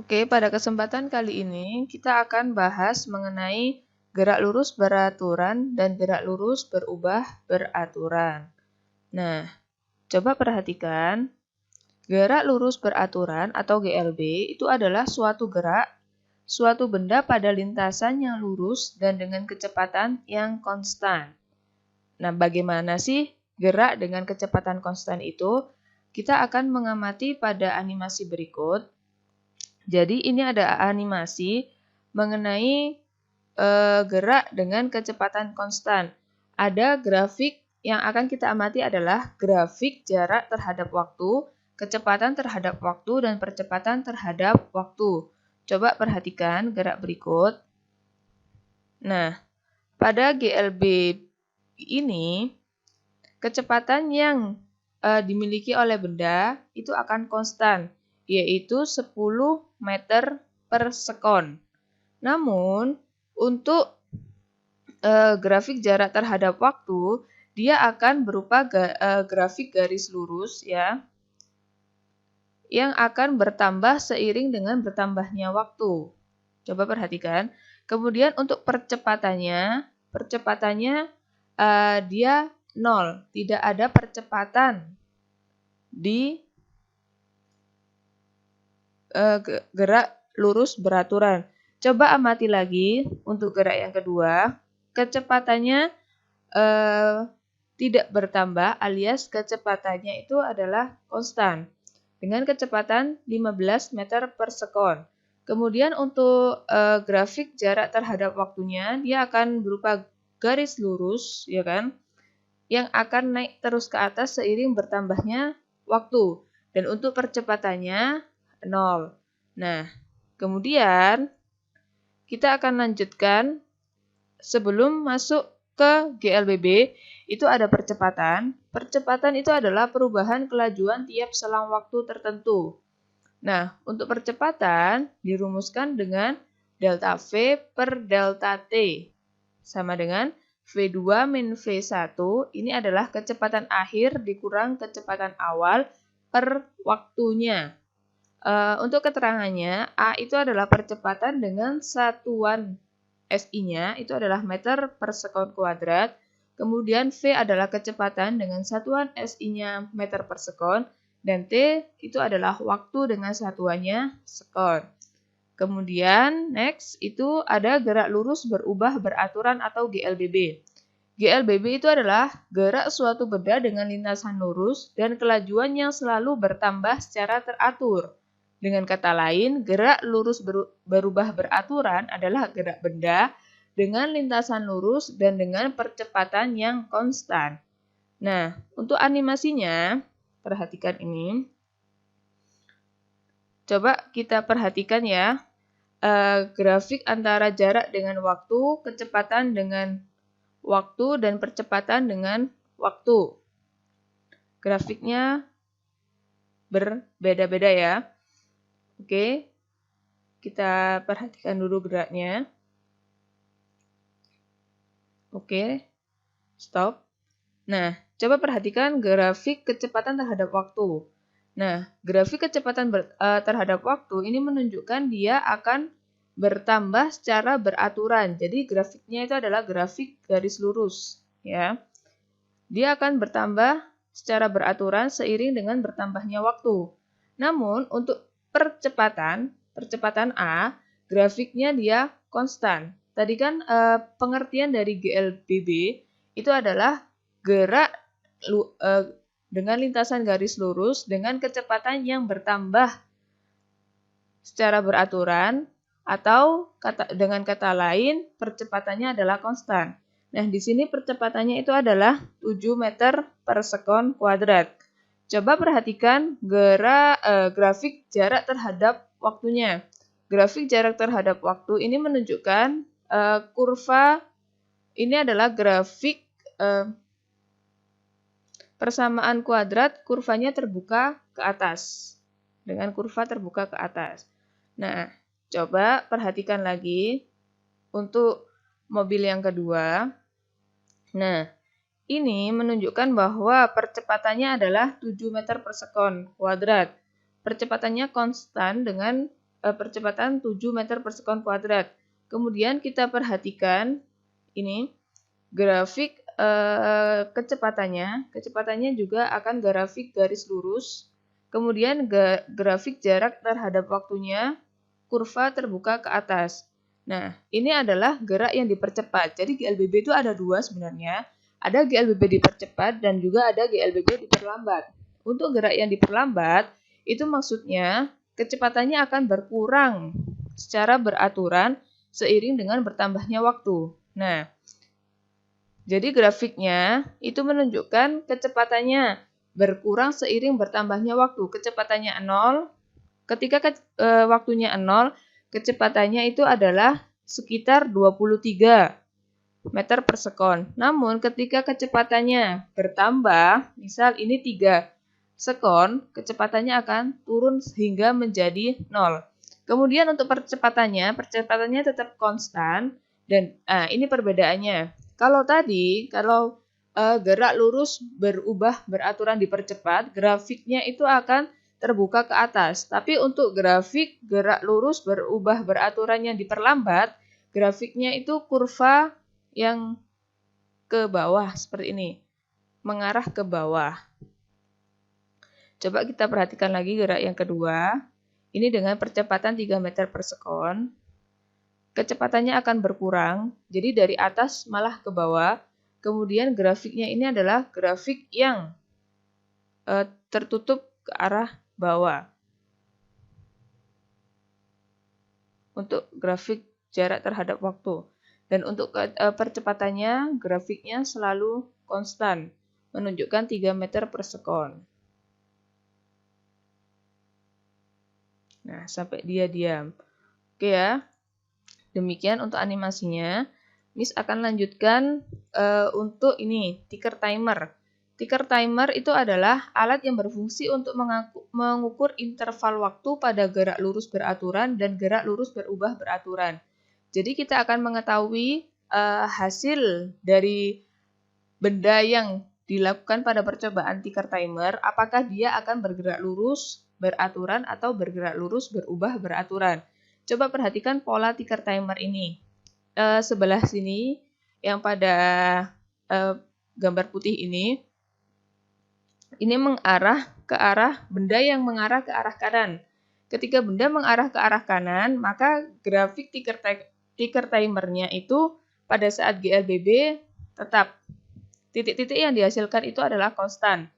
Oke, pada kesempatan kali ini kita akan bahas mengenai gerak lurus beraturan dan gerak lurus berubah beraturan. Nah, coba perhatikan, gerak lurus beraturan atau GLB itu adalah suatu gerak, suatu benda pada lintasan yang lurus dan dengan kecepatan yang konstan. Nah, bagaimana sih gerak dengan kecepatan konstan itu? Kita akan mengamati pada animasi berikut. Jadi ini ada animasi mengenai gerak dengan kecepatan konstan. Ada grafik yang akan kita amati adalah grafik jarak terhadap waktu, kecepatan terhadap waktu, dan percepatan terhadap waktu. Coba perhatikan gerak berikut. Nah, pada GLB ini, kecepatan yang dimiliki oleh benda itu akan konstan, yaitu 10 meter per sekon. Namun, untuk grafik jarak terhadap waktu, dia akan berupa grafik garis lurus ya, yang akan bertambah seiring dengan bertambahnya waktu. Coba perhatikan. Kemudian untuk percepatannya dia 0, tidak ada percepatan di gerak lurus beraturan. Coba amati lagi untuk gerak yang kedua. Kecepatannya tidak bertambah alias kecepatannya itu adalah konstan dengan kecepatan 15 meter per sekon. Kemudian untuk grafik jarak terhadap waktunya dia akan berupa garis lurus ya kan, yang akan naik terus ke atas seiring bertambahnya waktu. Dan untuk percepatannya 0. Nah, kemudian kita akan lanjutkan sebelum masuk ke GLBB, itu ada percepatan. Percepatan itu adalah perubahan kelajuan tiap selang waktu tertentu. Nah, untuk percepatan dirumuskan dengan delta V per delta T. Sama dengan V2 min V1, ini adalah kecepatan akhir dikurang kecepatan awal per waktunya. Untuk keterangannya, A itu adalah percepatan dengan satuan SI-nya, itu adalah meter per sekon kuadrat. Kemudian V adalah kecepatan dengan satuan SI-nya meter per sekon. Dan T itu adalah waktu dengan satuannya sekon. Kemudian next itu ada gerak lurus berubah beraturan atau GLBB. GLBB itu adalah gerak suatu benda dengan lintasan lurus dan kelajuan yang selalu bertambah secara teratur. Dengan kata lain, gerak lurus berubah beraturan adalah gerak benda dengan lintasan lurus dan dengan percepatan yang konstan. Nah, untuk animasinya, perhatikan ini. Coba kita perhatikan ya, grafik antara jarak dengan waktu, kecepatan dengan waktu, dan percepatan dengan waktu. Grafiknya berbeda-beda ya. Oke, kita perhatikan dulu geraknya. Oke, stop. Nah, coba perhatikan grafik kecepatan terhadap waktu. Nah, grafik kecepatan terhadap waktu ini menunjukkan dia akan bertambah secara beraturan. Jadi grafiknya itu adalah grafik garis lurus, ya. Dia akan bertambah secara beraturan seiring dengan bertambahnya waktu. Namun untuk percepatan A, grafiknya dia konstan. Tadi kan pengertian dari GLBB itu adalah gerak dengan lintasan garis lurus dengan kecepatan yang bertambah secara beraturan, atau dengan kata lain percepatannya adalah konstan. Nah, di sini percepatannya itu adalah 7 meter per sekon kuadrat. Coba perhatikan grafik jarak terhadap waktunya. Grafik jarak terhadap waktu ini menunjukkan kurva, ini adalah grafik persamaan kuadrat, kurvanya terbuka ke atas. Dengan kurva terbuka ke atas. Nah, coba perhatikan lagi untuk mobil yang kedua. Nah, ini menunjukkan bahwa percepatannya adalah 7 meter per sekon kuadrat. Percepatannya konstan dengan percepatan 7 meter per sekon kuadrat. Kemudian kita perhatikan ini grafik kecepatannya juga akan grafik garis lurus. Kemudian grafik jarak terhadap waktunya, kurva terbuka ke atas. Nah, ini adalah gerak yang dipercepat. Jadi GLBB itu ada dua sebenarnya. Ada GLBB dipercepat dan juga ada GLBB diperlambat. Untuk gerak yang diperlambat, itu maksudnya kecepatannya akan berkurang secara beraturan seiring dengan bertambahnya waktu. Nah, jadi grafiknya itu menunjukkan kecepatannya berkurang seiring bertambahnya waktu. Kecepatannya 0, ketika waktunya 0, kecepatannya itu adalah sekitar 23 meter per sekon. Namun ketika kecepatannya bertambah, misal ini 3 sekon, kecepatannya akan turun hingga menjadi 0. Kemudian untuk percepatannya tetap konstan dan ini perbedaannya. Kalau gerak lurus berubah beraturan dipercepat, grafiknya itu akan terbuka ke atas. Tapi untuk grafik gerak lurus berubah beraturan yang diperlambat, grafiknya itu kurva yang ke bawah seperti ini, mengarah ke bawah. Coba kita perhatikan lagi gerak yang kedua. Ini dengan percepatan 3 meter per sekon. Kecepatannya akan berkurang, jadi dari atas malah ke bawah. Kemudian grafiknya ini adalah grafik yang tertutup ke arah bawah. Untuk grafik jarak terhadap waktu. Dan untuk percepatannya, grafiknya selalu konstan, menunjukkan 3 meter per sekon. Nah, sampai dia diam. Oke ya. Demikian untuk animasinya. Miss akan lanjutkan untuk ini, ticker timer. Ticker timer itu adalah alat yang berfungsi untuk mengukur interval waktu pada gerak lurus beraturan dan gerak lurus berubah beraturan. Jadi kita akan mengetahui hasil dari benda yang dilakukan pada percobaan ticker timer, apakah dia akan bergerak lurus beraturan atau bergerak lurus berubah beraturan. Coba perhatikan pola ticker timer ini. Sebelah sini yang pada gambar putih ini mengarah ke arah benda yang mengarah ke arah kanan. Ketika benda mengarah ke arah kanan, maka grafik ticker timernya itu pada saat GLBB tetap. Titik-titik yang dihasilkan itu adalah konstan.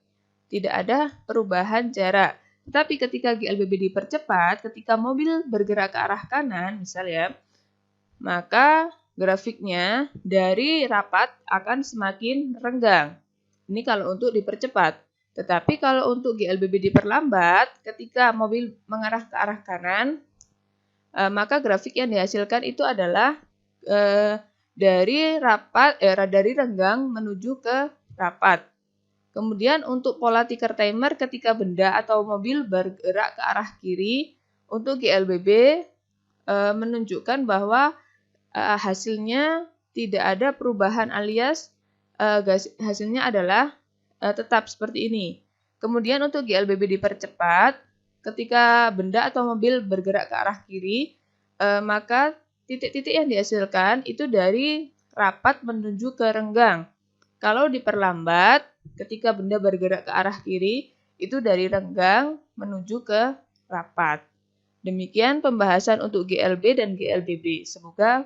Tidak ada perubahan jarak. Tetapi ketika GLBB dipercepat, ketika mobil bergerak ke arah kanan, misalnya, maka grafiknya dari rapat akan semakin renggang. Ini kalau untuk dipercepat. Tetapi kalau untuk GLBB diperlambat, ketika mobil mengarah ke arah kanan, maka grafik yang dihasilkan itu adalah dari renggang menuju ke rapat. Kemudian untuk pola ticker timer ketika benda atau mobil bergerak ke arah kiri, untuk GLBB menunjukkan bahwa hasilnya tidak ada perubahan alias hasilnya adalah tetap seperti ini. Kemudian untuk GLBB dipercepat, ketika benda atau mobil bergerak ke arah kiri, maka titik-titik yang dihasilkan itu dari rapat menuju ke renggang. Kalau diperlambat, ketika benda bergerak ke arah kiri, itu dari renggang menuju ke rapat. Demikian pembahasan untuk GLB dan GLBB. Semoga